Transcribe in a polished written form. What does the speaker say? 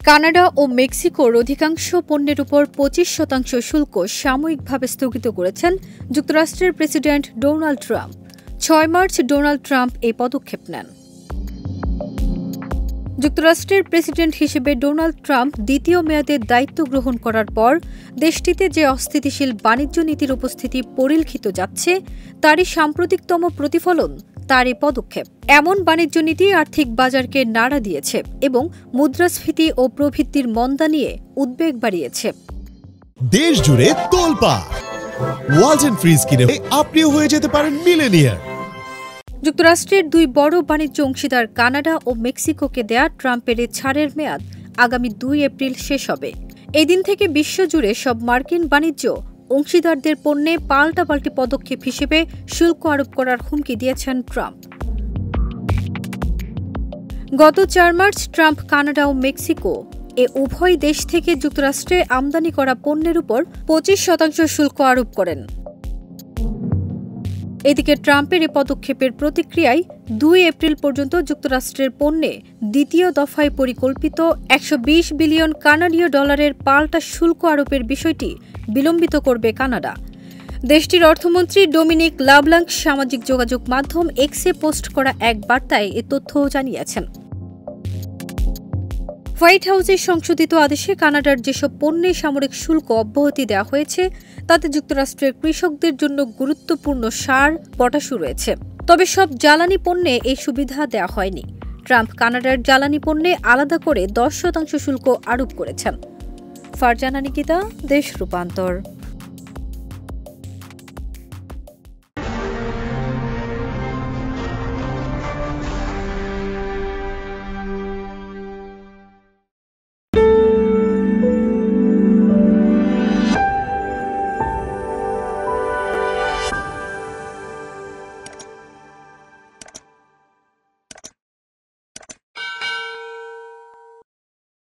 Canada ও মেক্সিকোর অধিকাংশ পণ্যের উপর 25% শুল্ক সাময়িকভাবে স্থগিত করেছেন যুক্তরাষ্ট্রের president Donald Trump. 6 March Donald Trump এই পদক্ষেপ নেন। যুক্তরাষ্ট্রের প্রেসিডেন্ট হিসেবে ডোনাল্ড ট্রাম্প দ্বিতীয় মেয়াদে দায়িত্ব গ্রহণ করার পর দেশটিতে যে অস্থিতিশীল বাণিজ্য নীতির উপস্থিতি পরিলক্ষিত যাচ্ছে তারই সাম্প্রতিকতম প্রতিফলন তার এই পদক্ষেপ। এমন বাণিজ্য নীতি আর্থিক বাজারকে নাড়া দিয়েছে এবং মুদ্রাস্ফীতি ও প্রবৃদ্ধির মন্দা নিয়ে উদ্বেগ বাড়িয়েছে। দেশ জুড়ে তোলপাড় ওয়ালটন ফ্রিজ কিনে আপনিও হয়ে যেতে পারেন মিলেনিয়ার। যুক্তরাষ্ট্রের দুই বড় বাণিজ্য অংশীদার কানাডা ও মেক্সিকোকে দেয়া ট্রাম্পের এই ছাড়ের মেয়াদ আগামী 2 এপ্রিল শেষ হবে। এদিন থেকে বিশ্বজুড়ে সব মার্কিন বাণিজ্য অংশীদারদের পণ্যে পাল্টাপাল্টি পদক্ষেপ হিসেবে শুল্ক আরোপ করার হুমকি দিয়েছেন ট্রাম্প। গত 4 মার্চ ট্রাম্প কানাডা ও মেক্সিকো উভয় দেশ থেকে যুক্তরাষ্ট্রে আমদানি করা পণ্যের উপর 25% শুল্ক আরোপ করেন। এদিকে ট্রাম্পের এ পদক্ষেপের প্রতিক্রিয়ায় 2 এপ্রিল পর্যন্ত যুক্তরাষ্ট্রের পণ্যে দ্বিতীয় দফায় পরিকল্পিত 120 বিলিয়ন কানাডীয় ডলারের পাল্টা শুল্ক আরোপের বিষয়টি বিলম্বিত করবে কানাডা। দেশটির অর্থমন্ত্রী ডোমিনিক লাবলাঙ্ক সামাজিক যোগাযোগ মাধ্যম এক্সে পোস্ট করা এক বার্তায় এ তথ্য জানিয়েছেন। হোয়াইট হাউসের সংশোধিত আদেশে কানাডার যেসব পণ্যে সামরিক শুল্ক অব্যাহতি দেওয়া হয়েছে তাতে যুক্তরাষ্ট্রের কৃষকদের জন্য গুরুত্বপূর্ণ সার, পটাশু রয়েছে। তবে সব জ্বালানি পণ্যে এই সুবিধা দেওয়া হয়নি। ট্রাম্প কানাডার জ্বালানি পণ্যে আলাদা করে 10% শুল্ক আরোপ করেছেন। ফারজানা নিকিতা, দেশ রূপান্তর।